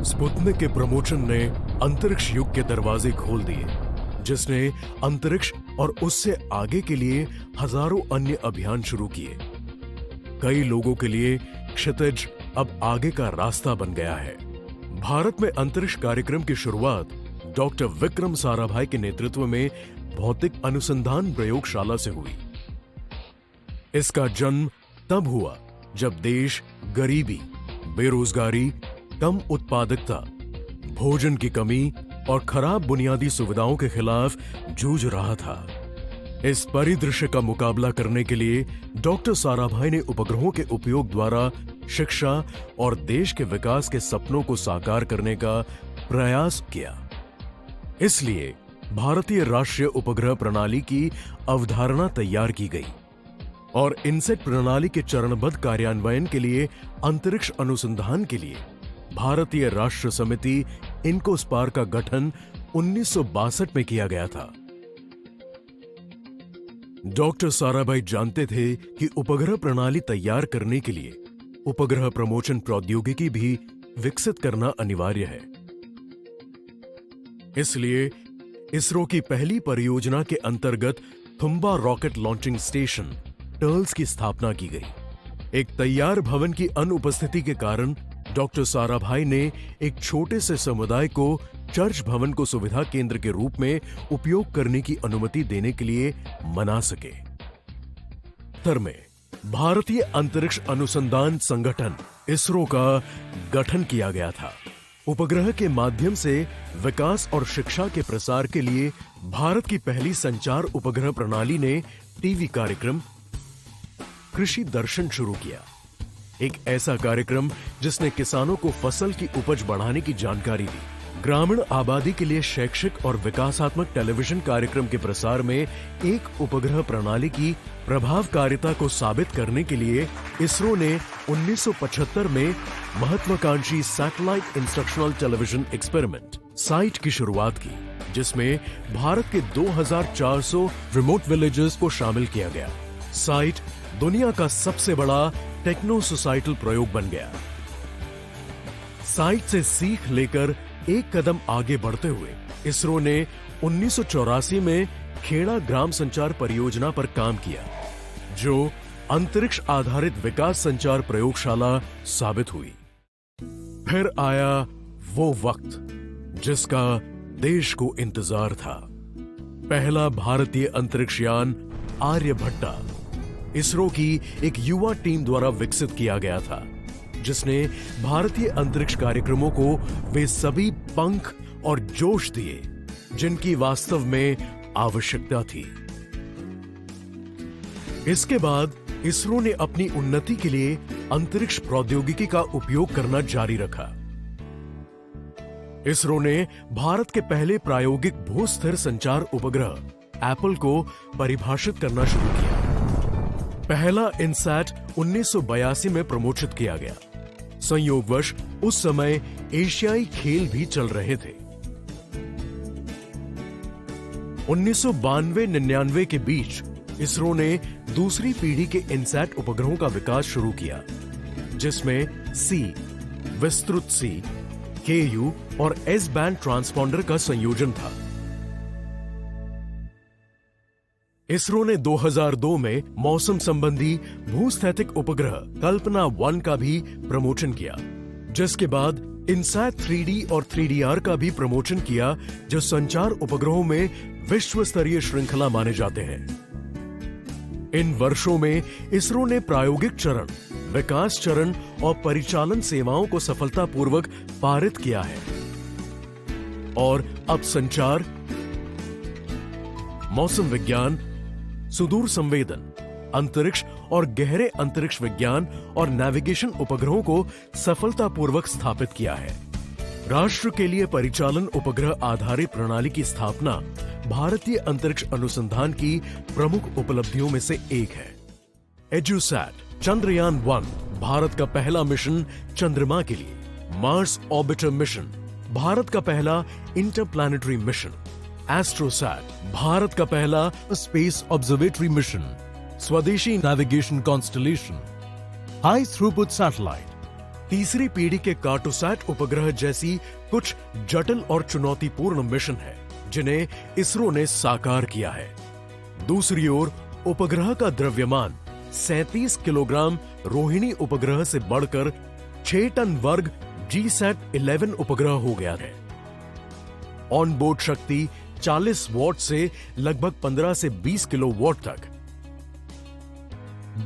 Sputnik के promotion ने अंतरिक्ष युग के दरवाजे खोल दिए, जिसने अंतरिक्ष और उससे आगे के लिए हजारों अन्य अभियान शुरू किए। कई लोगों के लिए क्षितिज अब आगे का रास्ता बन गया है। भारत में अंतरिक्ष कार्यक्रम की शुरुआत डॉक्टर विक्रम साराभाई के नेतृत्व में भौतिक अनुसंधान प्रयोगशाला से हुई। इसका जन्म तब हुआ जब देश गरीबी, बेरोजगारी, कम उत्पादकता, भोजन की कमी और खराब बुनियादी सुविधाओं के खिलाफ जूझ रहा था। इस परिदृश्य का मुकाबला करने के लिए डॉक्टर साराभाई ने उपग्रहों के उपयोग द्वारा शिक्षा और देश के विकास के सपनों को साकार करने का प्रयास किया। इसलिए भारतीय राष्ट्रीय उपग्रह प्रणाली की अवधारणा तैयार की गई और इनसेट प्रणाली के चरणबद्ध कार्यान्वयन के लिए अंतरिक्ष अनुसंधान के लिए भारतीय राष्ट्र समिति इनकोस्पार का गठन 1962 में किया गया था। डॉक्टर साराभाई जानते थे कि उपग्रह प्रणाली तैयार करने के लिए उपग्रह प्रमोशन प्रौद्योगिकी भी विकसित करना अनिवार्य है। इसलिए इसरो की पहली परियोजना के अंतर्गत थुम्बा रॉकेट लॉन्चिंग स्टेशन टर्ल्स की स्थापना की गई। एक तैयार भवन की अनुपस्थिति के कारण डॉक्टर साराभाई ने एक छोटे से समुदाय को चर्च भवन को सुविधा केंद्र के रूप में उपयोग करने की अनुमति देने के लिए मना सके। में भारतीय अंतरिक्ष अनुसंधान संगठन इसरो का गठन किया गया था। उपग्रह के माध्यम से विकास और शिक्षा के प्रसार के लिए भारत की पहली संचार उपग्रह प्रणाली ने टीवी कार्यक्रम कृषि दर्शन शुरू किया। एक ऐसा कार्यक्रम जिसने किसानों को फसल की उपज बढ़ाने की जानकारी दी। ग्रामीण आबादी के लिए शैक्षिक और विकासात्मक टेलीविजन कार्यक्रम के प्रसार में एक उपग्रह प्रणाली की प्रभावकारिता को साबित करने के लिए इसरो ने 1975 में महत्वाकांक्षी satellite instructional television experiment site की शुरुआत की, जिसमें भारत के 2400 रिमोट विलेजेस को शामिल किया गया। साइट दुनिया का सबसे बड़ा टेक्नो सोसाइटल प्रयोग बन गया। साइट से सीख लेकर एक कदम आगे बढ़ते हुए इसरो ने 1984 में खेड़ा ग्राम संचार परियोजना पर काम किया, जो अंतरिक्ष आधारित विकास संचार प्रयोगशाला साबित हुई। फिर आया वो वक्त जिसका देश को इंतजार था। पहला भारतीय अंतरिक्ष यान आर्यभट्टा इसरो की एक युवा टीम द्वारा विकसित किया गया था, जिसने भारतीय अंतरिक्ष कार्यक्रमों को वे सभी पंख और जोश दिए जिनकी वास्तव में आवश्यकता थी। इसके बाद इसरो ने अपनी उन्नति के लिए अंतरिक्ष प्रौद्योगिकी का उपयोग करना जारी रखा। इसरो ने भारत के पहले प्रायोगिक भूस्थिर संचार उपग्रह एप्पल को परिभाषित करना शुरू किया। पहला इनसैट 1982 में प्रमोशित किया गया। संयोगवश उस समय एशियाई खेल भी चल रहे थे। 1992-99 के बीच इसरो ने दूसरी पीढ़ी के इनसैट उपग्रहों का विकास शुरू किया, जिसमें सी, विस्तृत सी, केयू और एस बैंड ट्रांसपॉन्डर का संयोजन था। इसरो ने 2002 में मौसम संबंधी भूस्थैतिक उपग्रह कल्पना 1 का भी प्रमोशन किया, जिसके बाद इनसैट 3D और 3DR का भी प्रमोशन किया, जो संचार उपग्रहों में विश्व स्तरीय श्रृंखला माने जाते हैं। इन वर्षों में इसरो ने प्रायोगिक चरण, विकास चरण और परिचालन सेवाओं को सफलतापूर्वक पारित किया है और अब संचार, मौसम विज्ञान, सुदूर संवेदन, अंतरिक्ष और गहरे अंतरिक्ष विज्ञान और नेविगेशन उपग्रहों को सफलतापूर्वक स्थापित किया है। राष्ट्र के लिए परिचालन उपग्रह आधारित प्रणाली की स्थापना भारतीय अंतरिक्ष अनुसंधान की प्रमुख उपलब्धियों में से एक है। एड्यूसैट चंद्रयान 1 भारत का पहला मिशन चंद्रमा के लिए। मार्स ऑर्बिटर मिशन भारत का पहला इंटरप्लैनेटरी मिशन। एस्ट्रोसैट भारत का पहला स्पेस ऑब्जर्वेटरी मिशन। स्वदेशी navigation constellation. High throughput satellite तीसरी पीढ़ी के कार्टोसैट उपग्रह जैसी कुछ जटिल और चुनौतीपूर्ण मिशन है जिन्हें इसरो ने साकार किया है। दूसरी ओर उपग्रह का द्रव्यमान 37 किलोग्राम रोहिणी उपग्रह से बढ़कर 6 टन वर्ग GSAT-11 उपग्रह हो गया है। ऑन बोर्ड शक्ति 40 वॉट से लगभग 15 से 20 किलोवाट तक,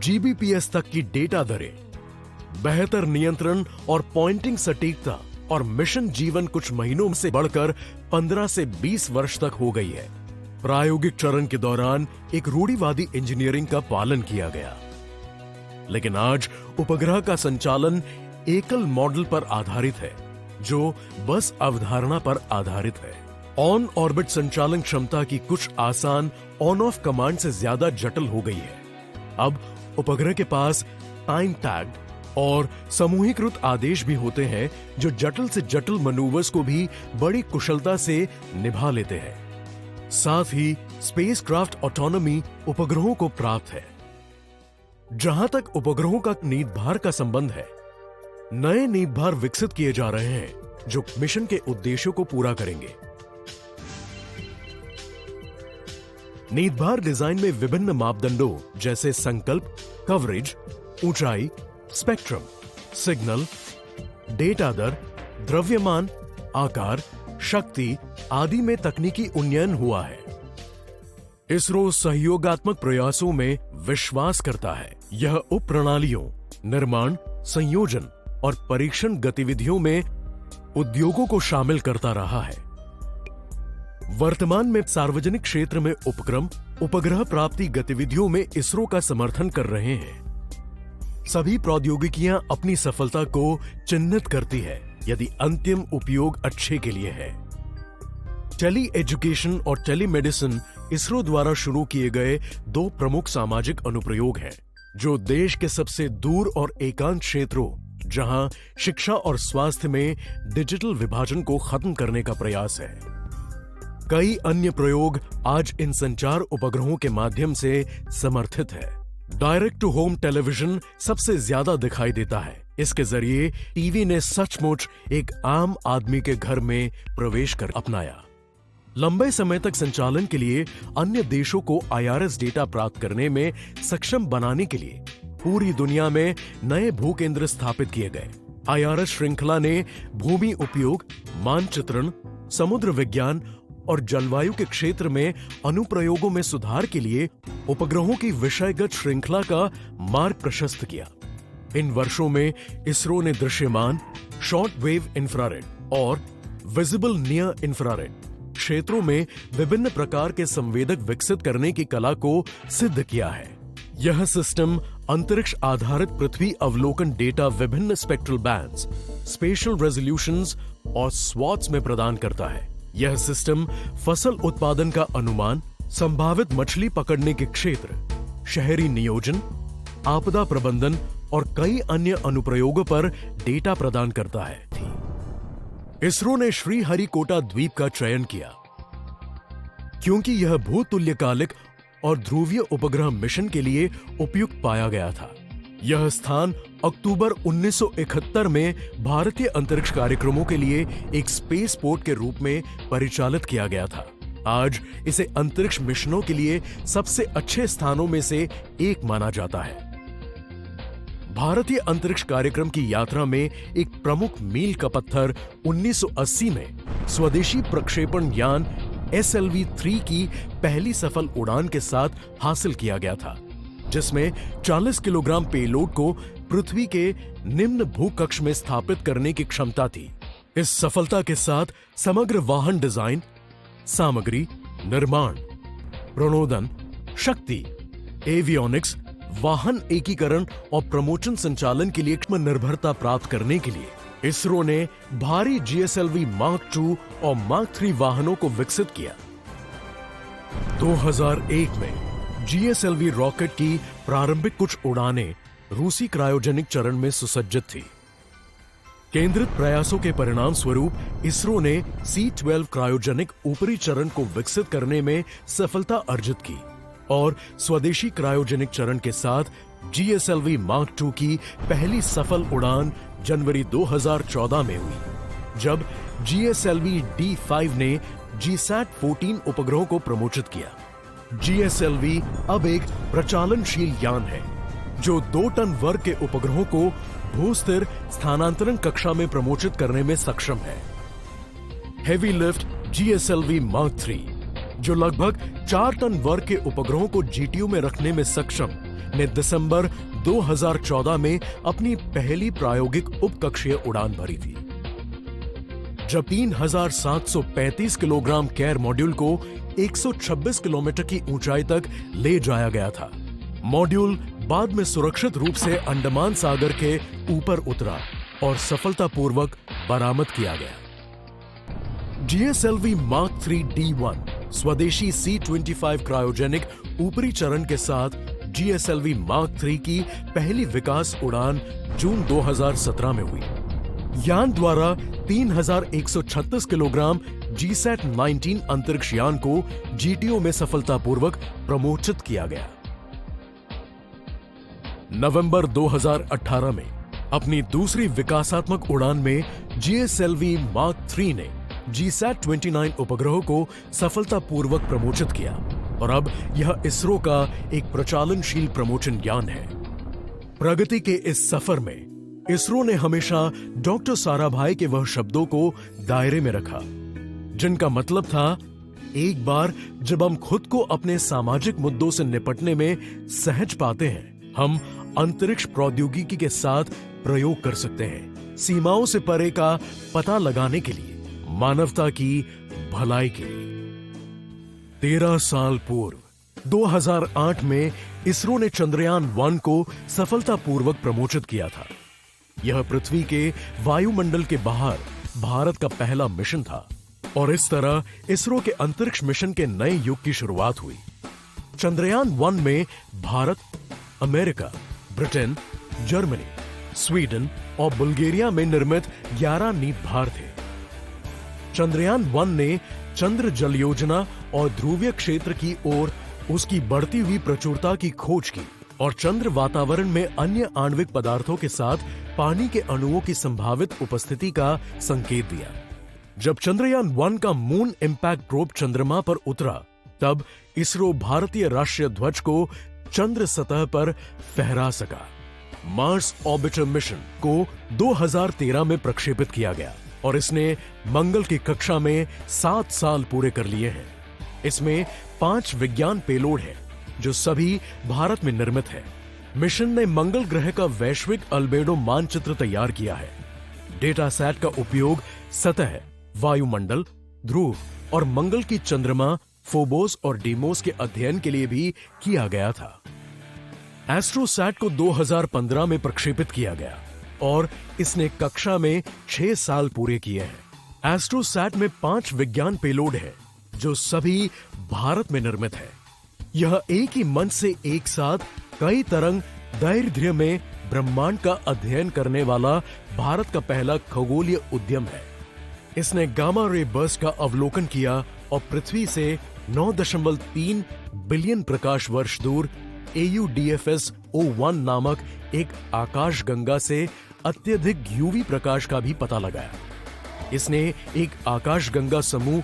GBPS तक की डेटा दरें, बेहतर नियंत्रण और पॉइंटिंग सटीकता और मिशन जीवन कुछ महीनों से बढ़कर 15 से 20 वर्ष तक हो गई है। प्रायोगिक चरण के दौरान एक रूढ़िवादी इंजीनियरिंग का पालन किया गया, लेकिन आज उपग्रह का संचालन एकल मॉडल पर आधारित है जो बस अवधारणा पर आधारित है। ऑन ऑर्बिट संचालन क्षमता की कुछ आसान ऑन ऑफ कमांड से ज्यादा जटिल हो गई है। अब उपग्रह के पास टाइम टैग्ड और समूहीकृत आदेश भी होते हैं जो जटिल से जटिल मैनूवर्स को भी बड़ी कुशलता से निभा लेते हैं। साथ ही स्पेसक्राफ्ट ऑटोनॉमी उपग्रहों को प्राप्त है। जहां तक उपग्रहों का नींदभार का संबंध है, नए नींदभार विकसित किए जा रहे हैं जो मिशन के उद्देश्यों को पूरा करेंगे। नींदभार डिजाइन में विभिन्न मापदंडों जैसे संकल्प, कवरेज, ऊंचाई, स्पेक्ट्रम, सिग्नल, डेटा दर, द्रव्यमान, आकार, शक्ति आदि में तकनीकी उन्नयन हुआ है। इसरो सहयोगात्मक प्रयासों में विश्वास करता है। यह उप प्रणालियों, निर्माण, संयोजन और परीक्षण गतिविधियों में उद्योगों को शामिल करता रहा है। वर्तमान में सार्वजनिक क्षेत्र में उपक्रम उपग्रह प्राप्ति गतिविधियों में इसरो का समर्थन कर रहे हैं। सभी प्रौद्योगिकियां अपनी सफलता को चिन्हित करती है यदि अंतिम उपयोग अच्छे के लिए है। टेली एजुकेशन और टेलीमेडिसिन इसरो द्वारा शुरू किए गए 2 प्रमुख सामाजिक अनुप्रयोग हैं जो देश के सबसे दूर और एकांत क्षेत्रों जहां शिक्षा और स्वास्थ्य में डिजिटल विभाजन को खत्म करने का प्रयास है। कई अन्य प्रयोग आज इन संचार उपग्रहों के माध्यम से समर्थित है। डायरेक्ट टू होम टेलीविजन सबसे ज्यादा दिखाई देता है। इसके जरिए टीवी ने सचमुच एक आम आदमी के घर में प्रवेश कर अपनाया। लंबे समय तक संचालन के लिए अन्य देशों को IRS डेटा प्राप्त करने में सक्षम बनाने के लिए पूरी दुनिया में नए भूकेंद्र स्थापित किए गए। IRS श्रृंखला ने भूमि उपयोग, मानचित्रण, समुद्र विज्ञान और जलवायु के क्षेत्र में अनुप्रयोगों में सुधार के लिए उपग्रहों की विषयगत श्रृंखला का मार्ग प्रशस्त किया। इन वर्षों में इसरो ने दृश्यमान, शॉर्ट वेव इंफ्रारेड और विजिबल नियर इंफ्रारेड क्षेत्रों में विभिन्न प्रकार के संवेदक विकसित करने की कला को सिद्ध किया है। यह सिस्टम अंतरिक्ष आधारित पृथ्वी अवलोकन डेटा विभिन्न स्पेक्ट्रल बैंड्स, स्पेशल रेजोल्यूशंस और स्वॉट्स में प्रदान करता है। यह सिस्टम फसल उत्पादन का अनुमान, संभावित मछली पकड़ने के क्षेत्र, शहरी नियोजन, आपदा प्रबंधन और कई अन्य अनुप्रयोगों पर डेटा प्रदान करता है। इसरो ने श्रीहरिकोटा द्वीप का चयन किया क्योंकि यह भूतुल्यकालिक और ध्रुवीय उपग्रह मिशन के लिए उपयुक्त पाया गया था। यह स्थान अक्टूबर 1971 में भारतीय अंतरिक्ष कार्यक्रमों के लिए एक स्पेस पोर्ट के रूप में परिचालित किया गया था। आज इसे अंतरिक्ष मिशनों के लिए सबसे अच्छे स्थानों में से एक माना जाता है। भारतीय अंतरिक्ष कार्यक्रम की यात्रा में एक प्रमुख मील का पत्थर 1980 में स्वदेशी प्रक्षेपण यान SLV-3 की पहली सफल उड़ान के साथ हासिल किया गया था, जिसमें 40 किलोग्राम पेलोड को पृथ्वी के निम्न भूकक्ष में स्थापित करने की क्षमता थी। इस सफलता के साथ समग्र वाहन डिजाइन, सामग्री, निर्माण, प्रणोदन, शक्ति, एवियोनिक्स, वाहन एकीकरण और प्रमोशन संचालन के लिए निर्भरता प्राप्त करने के लिए इसरो ने भारी GSLV Mark II और Mark III वाहनों को विकसित किया। 2001 में GSLV रॉकेट की प्रारंभिक कुछ उड़ानें रूसी क्रायोजेनिक चरण में सुसज्जित थी। केंद्रित प्रयासों के परिणाम स्वरूप इसरो ने C-12 क्रायोजेनिक ऊपरी चरण को विकसित करने में सफलता अर्जित की और स्वदेशी क्रायोजेनिक चरण के साथ GSLV Mark II की पहली सफल उड़ान जनवरी 2014 में हुई, जब GSLV D5 ने GSAT 14 उपग्रहों को प्रमोचित किया। GSLV अब एक प्रचालनशील यान है जो 2 टन वर्ग के उपग्रहों को भूस्थिर स्थानांतरण कक्षा में प्रमोचित करने में सक्षम है। Heavy lift GSLV Mark III, जो लगभग 4 टन वर्ग के उपग्रहों को GTO में रखने में सक्षम, ने दिसंबर 2014 में अपनी पहली प्रायोगिक उपकक्षीय उड़ान भरी थी, जब 3735 किलोग्राम केयर मॉड्यूल को 126 किलोमीटर की ऊंचाई तक ले जाया गया था। मॉड्यूल बाद में सुरक्षित रूप से अंडमान सागर के ऊपर उतरा और सफलतापूर्वक बरामद किया गया। GSLV Mark III D1 स्वदेशी C-25 क्रायोजेनिक ऊपरी चरण के साथ GSLV Mark III की पहली विकास उड़ान जून 2017 में हुई। यान द्वारा 3136 किलोग्राम GSAT 19 अंतरिक्ष यान को GTO में सफलतापूर्वक प्रमोचित किया गया। नवंबर 2018 में अपनी दूसरी विकासात्मक उड़ान में GSLV Mark III ने GSAT 29 उपग्रहों को सफलतापूर्वक प्रमोचित किया और अब यह इसरो का एक प्रचालनशील प्रमोचन यान है। प्रगति के इस सफर में इसरो ने हमेशा डॉक्टर साराभाई के वह शब्दों को दायरे में रखा, जिनका मतलब था, एक बार जब हम खुद को अपने सामाजिक मुद्दों से निपटने में सहज पाते हैं, हम अंतरिक्ष प्रौद्योगिकी के साथ प्रयोग कर सकते हैं, सीमाओं से परे का पता लगाने के लिए, मानवता की भलाई के लिए। 13 साल पूर्व 2008 में इसरो ने चंद्रयान 1 को सफलतापूर्वक प्रमोचित किया था। यह पृथ्वी के वायुमंडल के बाहर भारत का पहला मिशन था और इस तरह इसरो के अंतरिक्ष मिशन के नए युग की शुरुआत हुई। चंद्रयान 1 में Bharat, America, Britain, Germany, Sweden और बुल्गारिया में निर्मित 11 नींव भार थे। चंद्रयान 1 ने चंद्र जल योजना और ध्रुवीय क्षेत्र की ओर उसकी बढ़ती हुई प्रचुरता की खोज की और चंद्र वातावरण में अन्य आणविक पदार्थों के साथ पानी के अणुओं की संभावित उपस्थिति का संकेत दिया। जब चंद्रयान 1 का मून इंपैक्ट प्रोब चंद्रमा पर उतरा, तब इसरो भारतीय राष्ट्रीय ध्वज को चंद्र सतह पर फहरा सका। मार्स ऑर्बिटर मिशन को 2013 में प्रक्षेपित किया गया और इसने मंगल की कक्षा में 7 साल पूरे कर लिए हैं। इसमें 5 विज्ञान पेलोड है जो सभी भारत में निर्मित है। मिशन ने मंगल ग्रह का वैश्विक अल्बेडो मानचित्र तैयार किया है। डेटा सैट का उपयोग सतह, वायुमंडल, ध्रुव और मंगल की चंद्रमा, फोबोस और डीमोस के अध्ययन के लिए भी किया गया था। एस्ट्रोसैट को 2015 में प्रक्षेपित किया गया और इसने कक्षा में 6 साल पूरे किए हैं। एस्ट्रोसैट में 5 विज्ञान पेलोड है जो सभी भारत में निर्मित है। यह एक ही मंच से एक साथ कई तरंग दैर्ध्य में ब्रह्मांड का अध्ययन करने वाला भारत का पहला खगोलीय उद्यम है। इसने गामा रे बर्स्ट का अवलोकन किया और पृथ्वी से 9.3 बिलियन प्रकाश वर्ष दूर AUDFS O1 नामक एक आकाशगंगा से अत्यधिक यूवी प्रकाश का भी पता लगाया। इसने एक आकाशगंगा समूह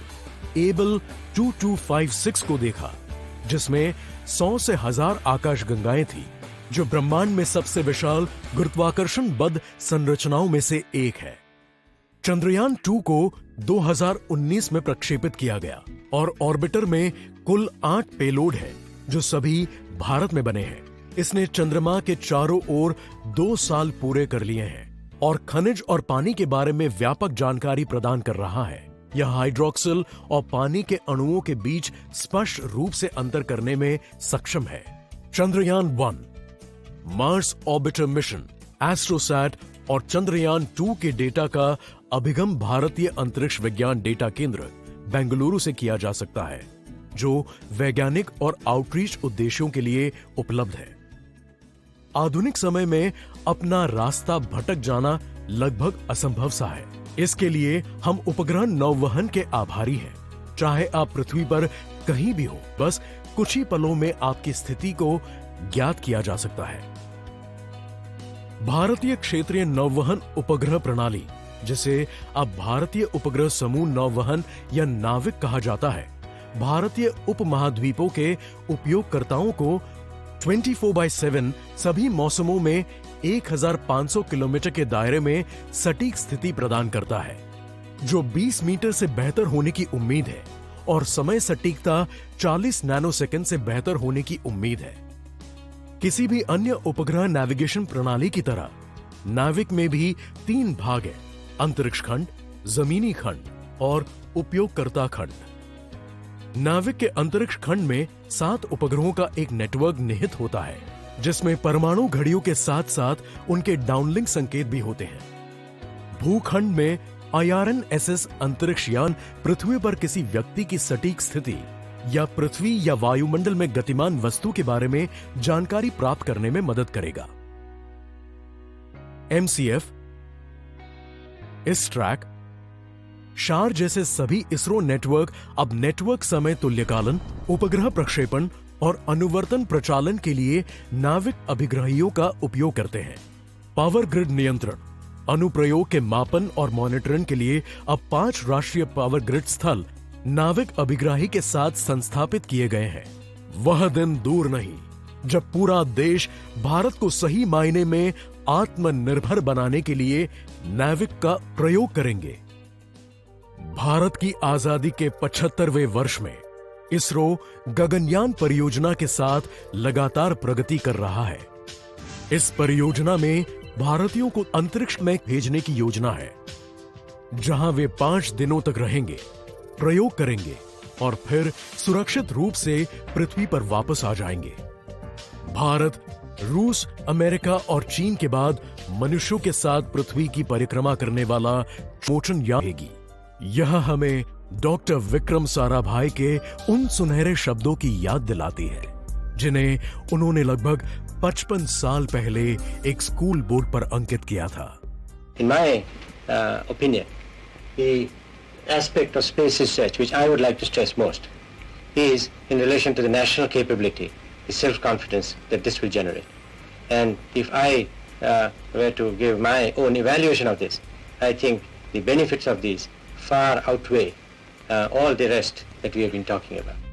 एबल 2256 को देखा, जिसमें 100 से 1000 आकाशगंगाएं थी, जो ब्रह्मांड में सबसे विशाल गुरुत्वाकर्षण बद्ध संरचनाओं में से एक है। चंद्रयान 2 को 2019 में प्रक्षेपित किया गया और ऑर्बिटर में कुल 8 पेलोड है जो सभी भारत में बने हैं। इसने चंद्रमा के चारों ओर 2 साल पूरे कर लिए हैं और खनिज और पानी के बारे में व्यापक जानकारी प्रदान कर रहा है। यह हाइड्रोक्सिल और पानी के अणुओं के बीच स्पष्ट रूप से अंतर करने में सक्षम है। Chandrayaan 1, Mars orbiter mission, AstroSat और चंद्रयान 2 के डेटा का अभिगम भारतीय अंतरिक्ष विज्ञान डेटा केंद्र बेंगलुरु से किया जा सकता है, जो वैज्ञानिक और आउटरीच उद्देश्यों के लिए उपलब्ध है। आधुनिक समय में अपना रास्ता भटक जाना लगभग असंभव सा है। इसके लिए हम उपग्रह नौवहन के आभारी हैं। चाहे आप पृथ्वी पर कहीं भी हो, बस कुछ ही पलों में आपकी स्थिति को ज्ञात किया जा सकता है। भारतीय क्षेत्रीय नौवहन उपग्रह प्रणाली, जिसे अब भारतीय उपग्रह समूह नौवहन या नाविक कहा जाता है, भारतीय उपमहाद्वीपों के उपयोगकर्ताओं को 24/7 सभी मौसमों में 1500 किलोमीटर के दायरे में सटीक स्थिति प्रदान करता है, जो 20 मीटर से बेहतर होने की उम्मीद है और समय सटीकता 40 नैनोसेकंड से बेहतर होने की उम्मीद है। किसी भी अन्य उपग्रह नेविगेशन प्रणाली की तरह नाविक में भी 3 भाग है: अंतरिक्ष खंड, जमीनी खंड और उपयोगकर्ता खंड। नाविक के अंतरिक्ष खंड में 7 उपग्रहों का एक नेटवर्क निहित होता है, जिसमें परमाणु घड़ियों के साथ साथ उनके डाउनलिंक संकेत भी होते हैं। भूखंड में IRNSS अंतरिक्ष यान पृथ्वी पर किसी व्यक्ति की सटीक स्थिति या पृथ्वी या वायुमंडल में गतिमान वस्तु के बारे में जानकारी प्राप्त करने में मदद करेगा। MCF, ISTRAC, शार जैसे सभी इसरो नेटवर्क अब नेटवर्क समय तुल्यकालन, उपग्रह प्रक्षेपण और अनुवर्तन प्रचालन के लिए नाविक अभिग्रहियों का उपयोग करते हैं। पावर ग्रिड नियंत्रण, अनुप्रयोग के मापन और मॉनिटरिंग के लिए अब 5 राष्ट्रीय पावर ग्रिड स्थल नाविक अभिग्राही के साथ संस्थापित किए गए हैं। वह दिन दूर नहीं जब पूरा देश भारत को सही मायने में आत्मनिर्भर बनाने के लिए नाविक का प्रयोग करेंगे। भारत की आजादी के 75वें वर्ष में इसरो गगनयान परियोजना के साथ लगातार प्रगति कर रहा है। इस परियोजना में भारतीयों को अंतरिक्ष में भेजने की योजना है, जहां वे 5 दिनों तक रहेंगे, प्रयोग करेंगे और फिर सुरक्षित रूप से पृथ्वी पर वापस आ जाएंगे। भारत, रूस, अमेरिका और चीन के बाद मनुष्यों के साथ पृथ्वी की परिक्रमा करने वाला मोचन यान है। यह हमें डॉक्टर विक्रम साराभाई के उन सुनहरे शब्दों की याद दिलाती है, जिन्हें उन्होंने लगभग 55 साल पहले एक स्कूल बोर्ड पर अंकित किया था। In my opinion, the aspect of space research which I would like to stress most is in relation to the national capability, the self-confidence that this will generate. And if I were to give my own evaluation of this, I think the benefits of these far outweigh all the rest that we have been talking about.